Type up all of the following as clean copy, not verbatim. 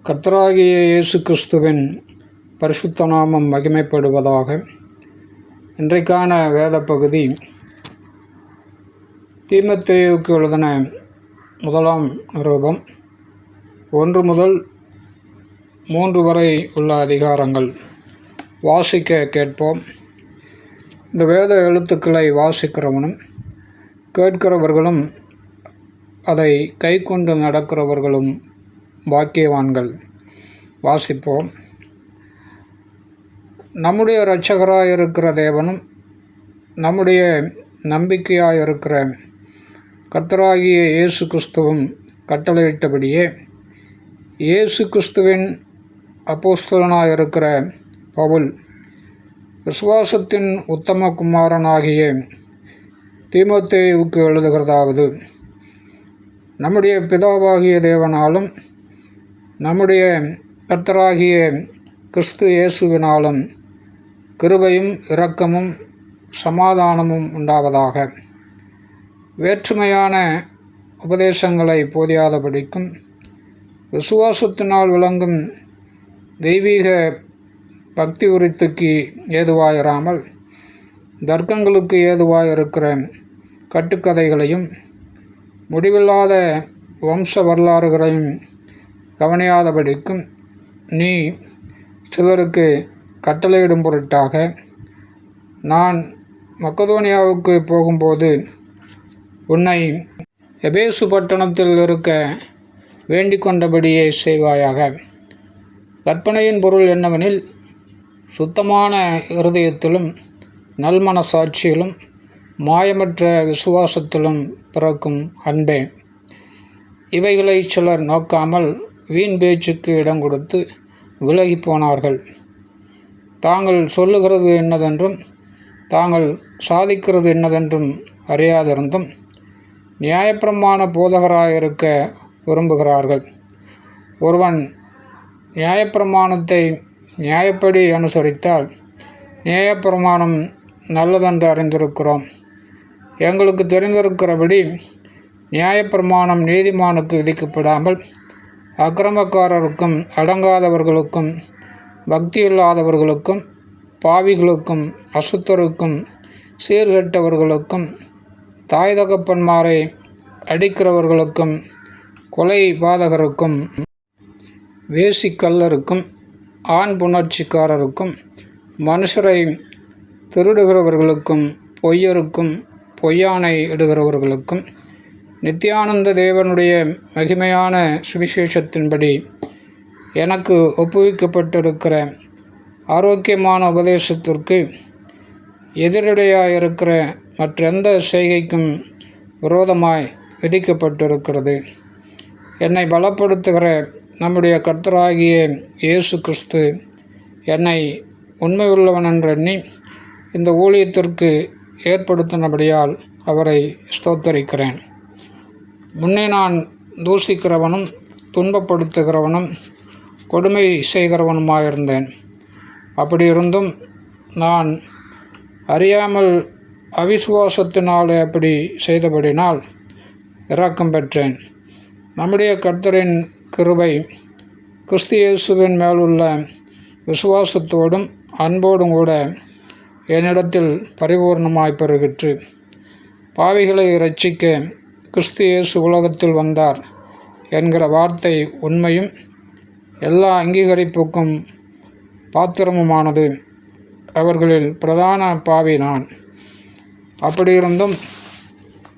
கர்த்தராகிய இயேசு கிறிஸ்துவின் பரிசுத்த நாமம் மகிமைப்படுவதாக. இன்றைக்கான வேத பகுதி தீமோத்தேயுவுக்கு எழுதின முதலாம் நிருபம் 1 முதல் 3 வரை உள்ள அதிகாரங்கள் வாசிக்க கேட்போம். இந்த வேத எழுத்துக்களை வாசிக்கிறவனும் கேட்கிறவர்களும் அதை கை கொண்டு நடக்கிறவர்களும் பாக்கியவான்கள். வாசிப்போம். நம்முடைய இரட்சகராயிருக்கிற தேவனும் நம்முடைய நம்பிக்கையாயிருக்கிற கர்த்தராகிய இயேசு கிறிஸ்துவும் கட்டளையிட்டபடியே இயேசு கிறிஸ்துவின் அப்போஸ்தலனாயிருக்கிற பவுல் விசுவாசத்தின் உத்தம குமாரனாகிய தீமோத்தேயுவுக்கு எழுதுகிறதாவது: நம்முடைய பிதாவாகிய தேவனாலும் நம்முடைய கர்த்தராகிய கிறிஸ்து இயேசுவினாலும் கிருபையும் இரக்கமும் சமாதானமும் உண்டாவதாக. வேற்றுமையான உபதேசங்களை போதியாதபடிக்கும் விசுவாசத்தினால் விளங்கும் தெய்வீக பக்தி விருத்திக்கு ஏதுவாயிராமல் தர்க்கங்களுக்கு ஏதுவாயிருக்கிற கட்டுக்கதைகளையும் முடிவில்லாத வம்ச வரலாறுகளையும் கவனியாதபடிக்கும் நீ சிலருக்கு கட்டளையிடும் பொருட்டாக நான் மக்கதோனியாவுக்கு போகும்போது உன்னை எபேசு பட்டணத்தில் இருக்க வேண்டிக் கொண்டபடியே செய்வாயாக. கற்பனையின் பொருள் என்னவெனில், சுத்தமான இருதயத்திலும் நல்மனசாட்சியிலும் மாயமற்ற விசுவாசத்திலும் பிறக்கும் அன்பே. இவைகளை சிலர் நோக்காமல் வீண் பேச்சுக்கு இடம் கொடுத்து விலகி போனார்கள். தாங்கள் சொல்லுகிறது என்னதென்றும் தாங்கள் சாதிக்கிறது என்னதென்றும் அறியாதிருந்தும் நியாயப்பிரமாண போதகராயிருக்க விரும்புகிறார்கள். ஒருவன் நியாயப்பிரமாணத்தை நியாயப்படி அனுசரித்தால் நியாயப்பிரமாணம் நல்லதென்று அறிந்திருக்கிறோம். எங்களுக்கு தெரிந்திருக்கிறபடி நியாயப்பிரமாணம் நீதிமானுக்கு விதிக்கப்படாமல் அக்கிரமக்காரருக்கும் அடங்காதவர்களுக்கும் பக்தியில்லாதவர்களுக்கும் பாவிகளுக்கும் அசுத்தருக்கும் சீர்கெட்டவர்களுக்கும் தாய் தகப்பன்மாரை அடிக்கிறவர்களுக்கும் கொலை பாதகருக்கும் வேசிக்கல்லருக்கும் ஆண் புணர்ச்சிக்காரருக்கும் மனுஷரை திருடுகிறவர்களுக்கும் பொய்யருக்கும் பொய்யானை இடுகிறவர்களுக்கும் நித்தியானந்த தேவனுடைய மகிமையான சுவிசேஷத்தின்படி எனக்கு ஒப்புவிக்கப்பட்டிருக்கிற ஆரோக்கியமான உபதேசத்திற்கு எதிரடையாயிருக்கிற மற்றெந்த செய்கைக்கும் விரோதமாய் விதிக்கப்பட்டிருக்கிறது. என்னை பலப்படுத்துகிற நம்முடைய கர்த்தராகிய இயேசு கிறிஸ்து என்னை உண்மையுள்ளவனென்றெண்ணி இந்த ஊழியத்திற்கு ஏற்படுத்தினபடியால் அவரை ஸ்தோத்தரிக்கிறேன். முன்னே நான் தூஷிக்கிறவனும் துன்பப்படுத்துகிறவனும் கொடுமை செய்கிறவனுமாயிருந்தேன். அப்படியிருந்தும் நான் அறியாமல் அவிசுவாசத்தினாலே அப்படி செய்தபடினால் இரக்கம் பெற்றேன். நம்முடைய கர்த்தரின் கிருபை கிறிஸ்து இயேசுவின் மேலுள்ள விசுவாசத்தோடும் அன்போடும் கூட என்னிடத்தில் பரிபூர்ணமாய் பெறுகிற்று. பாவிகளை இரட்சிக்க கிறிஸ்து இயேசு உலகத்தில் வந்தார் என்கிற வார்த்தை உண்மையும் எல்லா அங்கீகரிப்புக்கும் பாத்திரமுமானது. அவர்களில் பிரதான பாவி நான். அப்படியிருந்தும்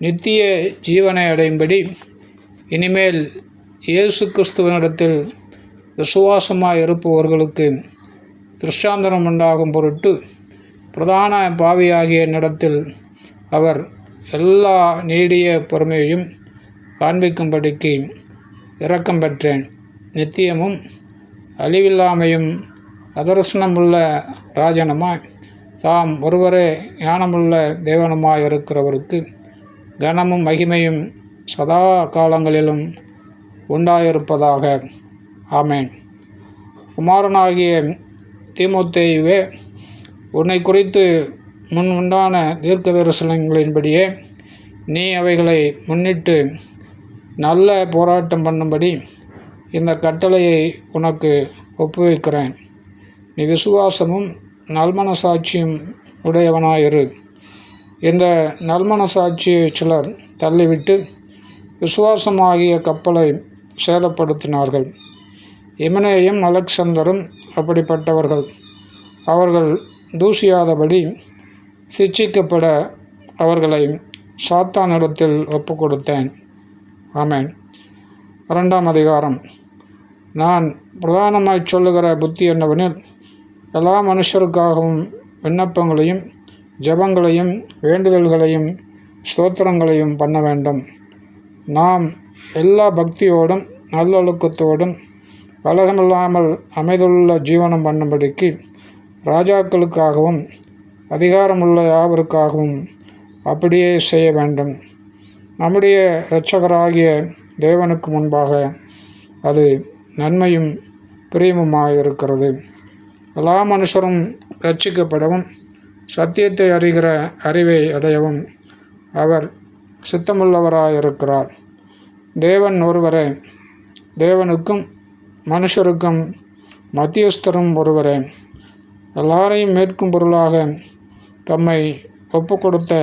நித்திய ஜீவனை அடையும்படி இனிமேல் இயேசு கிறிஸ்துவனிடத்தில் விசுவாசமாய் இருப்பவர்களுக்கு திருஷ்டாந்தரம் உண்டாகும் பொருட்டு பிரதான பாவியாகிய என்னிடத்தில் அவர் எல்லா நீடிய பொறுமையையும் காண்பிக்கும்படிக்கு இரக்கம் பெற்றேன். நித்தியமும் அழிவில்லாமையும் அதர்சனமுள்ள ராஜனுமாய் தாம் ஒருவரே ஞானமுள்ள தேவனுமாய் இருக்கிறவருக்கு கனமும் மகிமையும் சதா காலங்களிலும் உண்டாயிருப்பதாக. ஆமேன். குமாரனாகிய தீமோத்தேயுவே, உன்னை குறித்து முன் உண்டான தீர்க்க தரிசனங்களின்படியே நீ அவைகளை முன்னிட்டு நல்ல போராட்டம் பண்ணும்படி இந்த கட்டளையை உனக்கு ஒப்புவிக்கிறேன். நீ விசுவாசமும் நல்மனசாட்சியும் உடையவனாயிரு. இந்த நல்மனசாட்சியை சிலர் தள்ளிவிட்டு விசுவாசமாகிய கப்பலை சேதப்படுத்தினார்கள். எமனேயும் அலெக்சந்தரும் அப்படிப்பட்டவர்கள். அவர்கள் தூசியாதபடி சிட்சிக்கப்பட அவர்களை சாத்தானிடத்தில் ஒப்பு கொடுத்தேன். ஆமென். 2ஆம் அதிகாரம். நான் பிரதானமாய் சொல்லுகிற புத்தி என்னவெனில், எல்லா மனுஷருக்காகவும் விண்ணப்பங்களையும் ஜெபங்களையும் வேண்டுதல்களையும் ஸ்தோத்திரங்களையும் பண்ண வேண்டும். நாம் எல்லா பக்தியோடும் நல்லொழுக்கத்தோடும் கலகமில்லாமல் அமைதுள்ள ஜீவனம் பண்ணும்படிக்கு ராஜாக்களுக்காகவும் அதிகாரமுள்ள யாவருக்காகவும் அப்படியே செய்ய வேண்டும். நம்முடைய இரட்சகராகிய தேவனுக்கு முன்பாக அது நன்மையும் பிரியமுமாயிருக்கிறது. எல்லா மனுஷரும் இரட்சிக்கப்படவும் சத்தியத்தை அறிகிற அறிவை அடையவும் அவர் சித்தமுள்ளவராயிருக்கிறார். தேவன் ஒருவரே, தேவனுக்கும் மனுஷருக்கும் மத்தியஸ்தரும் ஒருவரே. எல்லாரையும் மீட்கும் பொருளாக தம்மை ஒப்பு கொடுத்த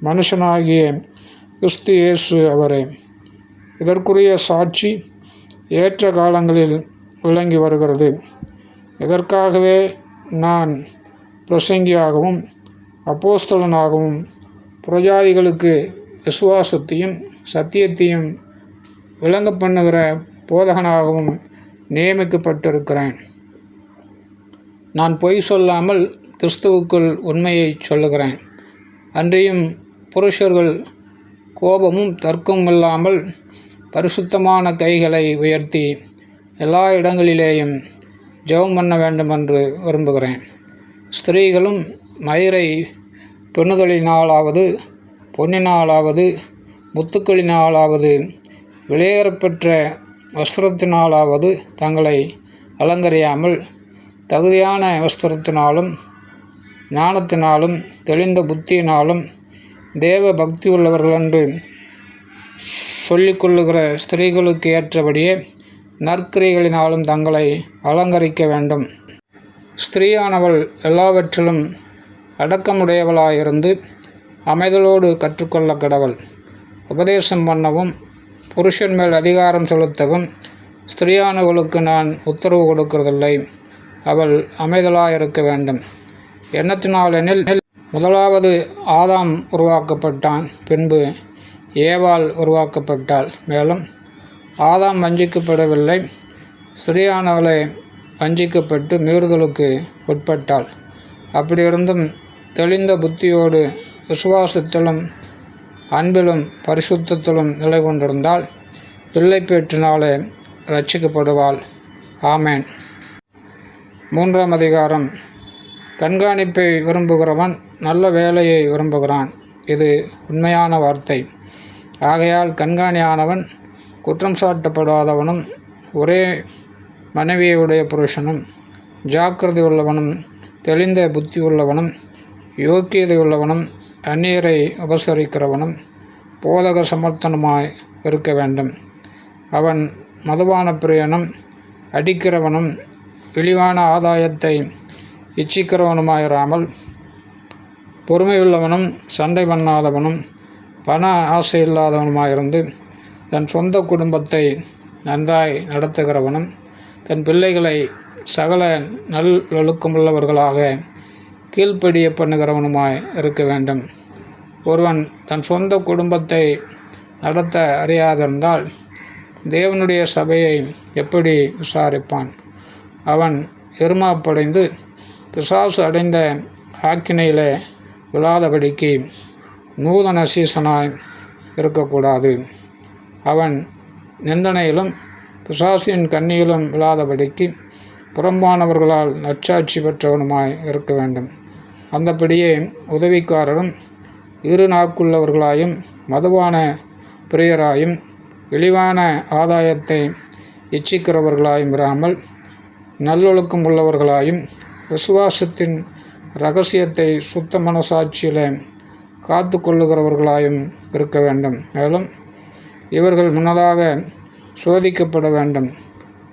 மனுஷனாகிய கிறிஸ்து இயேசு அவரே. இதற்குரிய சாட்சி ஏற்ற காலங்களில் விளங்கி வருகிறது. இதற்காகவே நான் பிரசங்கியாகவும் அப்போஸ்தலனாகவும் புறஜாதிகளுக்கு விசுவாசத்தையும் சத்தியத்தையும் விளங்க பண்ணுகிற போதகனாகவும் நியமிக்கப்பட்டிருக்கிறேன். நான் பொய் சொல்லாமல் கிறிஸ்துவுக்குள் உண்மையை சொல்லுகிறேன். அன்றியும் புருஷர்கள் கோபமும் தர்க்கமும் இல்லாமல் பரிசுத்தமான கைகளை உயர்த்தி எல்லா இடங்களிலேயும் ஜெபம் பண்ண வேண்டுமென்று விரும்புகிறேன். ஸ்திரீகளும் மயிரை பெண்ணுதலினாலாவது பொன்னினாலாவது முத்துக்களினாலாவது விலையேறப்பெற்ற வஸ்திரத்தினாலாவது தங்களை அலங்கரியாமல் தகுதியான வஸ்திரத்தினாலும் ஞானத்தினாலும் தெளிந்த புத்தியினாலும் தேவ பக்தி உள்ளவர்கள் என்று சொல்லிக்கொள்ளுகிற ஸ்திரீகளுக்கு ஏற்றபடியே நற்கிரைகளினாலும் தங்களை அலங்கரிக்க வேண்டும். ஸ்திரீயானவள் எல்லாவற்றிலும் அடக்கமுடையவளாயிருந்து அமைதலோடு கற்றுக்கொள்ள கடவள். உபதேசம் பண்ணவும் புருஷன் மேல் அதிகாரம் செலுத்தவும் ஸ்திரீயானவளுக்கு நான் உத்தரவு கொடுக்கிறதில்லை. அவள் அமைதலாயிருக்க வேண்டும். எண்ணத்தினாலெனில் முதலாவது ஆதாம் உருவாக்கப்பட்டான், பின்பு ஏவாள் உருவாக்கப்பட்டாள். மேலும் ஆதாம் வஞ்சிக்கப்படவில்லை, ஸ்திரீயானவளை வஞ்சிக்கப்பட்டு மீறுதலுக்கு உட்பட்டாள். அப்படியிருந்தும் தெளிந்த புத்தியோடு விசுவாசத்திலும் அன்பிலும் பரிசுத்தத்திலும் நிலை கொண்டிருந்தால் பிள்ளை பேற்றினாலே இரட்சிக்கப்படுவாள். ஆமேன். 3ஆம் அதிகாரம். கண்காணிப்பை விரும்புகிறவன் நல்ல வேலையை விரும்புகிறான். இது உண்மையான வார்த்தை. ஆகையால் கண்காணியானவன் குற்றம் சாட்டப்படாதவனும் ஒரே மனைவியுடைய புருஷனும் ஜாக்கிரதை உள்ளவனும் தெளிந்த புத்தி உள்ளவனும் யோக்கியதை உள்ளவனும் அந்நியரை உபசரிக்கிறவனும் போதக சமர்த்தனுமாய் இருக்க வேண்டும். அவன் மதுபான பிரியனும் அடிக்கிறவனும் இழிவான ஆதாயத்தை இச்சிக்கிறவனுமாயிராமல் பொறுமையுள்ளவனும் சண்டை பண்ணாதவனும் பண ஆசையில்லாதவனுமாயிருந்து தன் சொந்த குடும்பத்தை நன்றாய் நடத்துகிறவனும் தன் பிள்ளைகளை சகல நல்லொழுக்கமுள்ளவர்களாக கீழ்ப்படிய பண்ணுகிறவனுமாய் இருக்க வேண்டும். ஒருவன் தன் சொந்த குடும்பத்தை நடத்த அறியாதிருந்தால் தேவனுடைய சபையை எப்படி விசாரிப்பான்? அவன் எருமாப்படைந்து பிசாசு அடைந்த ஆக்கினையிலே விழாதபடிக்கு நூதன சீசனாய் இருக்கக்கூடாது. அவன் நிந்தனையிலும் பிசாசின் கண்ணியிலும் விழாதபடிக்கு புறம்பானவர்களால் நற்சாட்சி பெற்றவனுமாய் இருக்க வேண்டும். அந்தபடியே உதவிக்காரரும் இரு நாக்குள்ளவர்களாயும் மதுவான பிரியராயும் இழிவான ஆதாயத்தை இச்சிக்கிறவர்களாயும் இராமல் நல்லொழுக்கம் உள்ளவர்களாயும் விசுவாசத்தின் இரகசியத்தை சுத்த மனசாட்சியிலே காத்து கொள்ளுகிறவர்களாயும் இருக்க வேண்டும். மேலும் இவர்கள் முன்னதாக சோதிக்கப்பட வேண்டும்.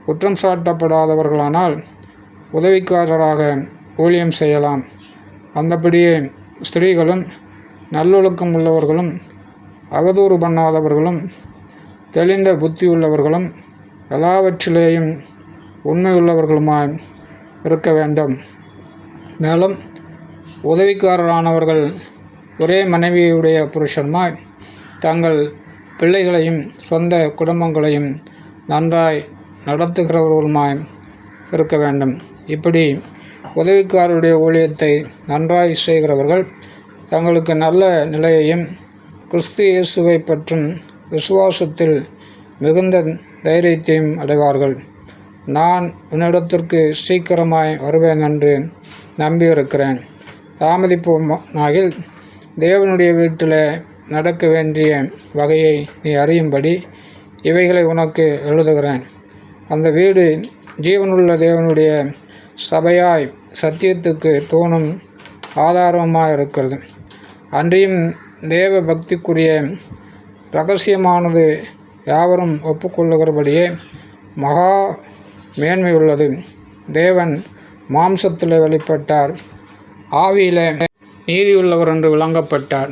குற்றம் சாட்டப்படாதவர்களானால் உதவிக்காரராக ஊழியம் செய்யலாம். அந்தபடியே ஸ்திரீகளும் நல்லொழுக்கம் உள்ளவர்களும் அவதூறு பண்ணாதவர்களும் தெளிந்த புத்தியுள்ளவர்களும் எல்லாவற்றிலேயும் உண்மையுள்ளவர்களுமாய் இருக்க வேண்டும். மேலும் உதவிக்காரரானவர்கள் ஒரே மனைவியுடைய புருஷனுமாய் தங்கள் பிள்ளைகளையும் சொந்த குடும்பங்களையும் நன்றாய் நடத்துகிறவர்களுமாய் இருக்க வேண்டும். இப்படி உதவிக்காரருடைய ஊழியத்தை நன்றாய் செய்கிறவர்கள் தங்களுக்கு நல்ல நிலையையும் கிறிஸ்து இயேசுவை பற்றும் விசுவாசத்தில் மிகுந்த தைரியத்தையும் அடைவார்கள். நான் உன்னிடத்திற்கு சீக்கிரமாய் வருவேன் என்று நம்பியிருக்கிறேன். தாமதிப்போமாகில் தேவனுடைய வீட்டில் நடக்க வேண்டிய வகையை நீ அறியும்படி இவைகளை உனக்கு எழுதுகிறேன். அந்த வீடு ஜீவனுள்ள தேவனுடைய சபையாய் சத்தியத்துக்கு தோணும் ஆதாரமாக இருக்கிறது. அன்றியும் தேவ பக்திக்குரிய இரகசியமானது யாவரும் ஒப்புக்கொள்ளுகிறபடியே மகா மேன்மையுள்ளது. தேவன் மாம்சத்தில் வெளிப்பட்டார், ஆவியில் நீதியுள்ளவர் என்று விளங்கப்பட்டார்,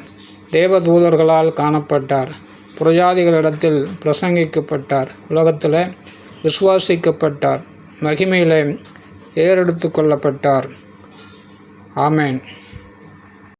தேவதூதர்களால் காணப்பட்டார், புரஜாதிகளிடத்தில் பிரசங்கிக்கப்பட்டார், உலகத்தில் விசுவாசிக்கப்பட்டார், மகிமையிலே ஏறெடுத்து கொள்ளப்பட்டார். ஆமேன்.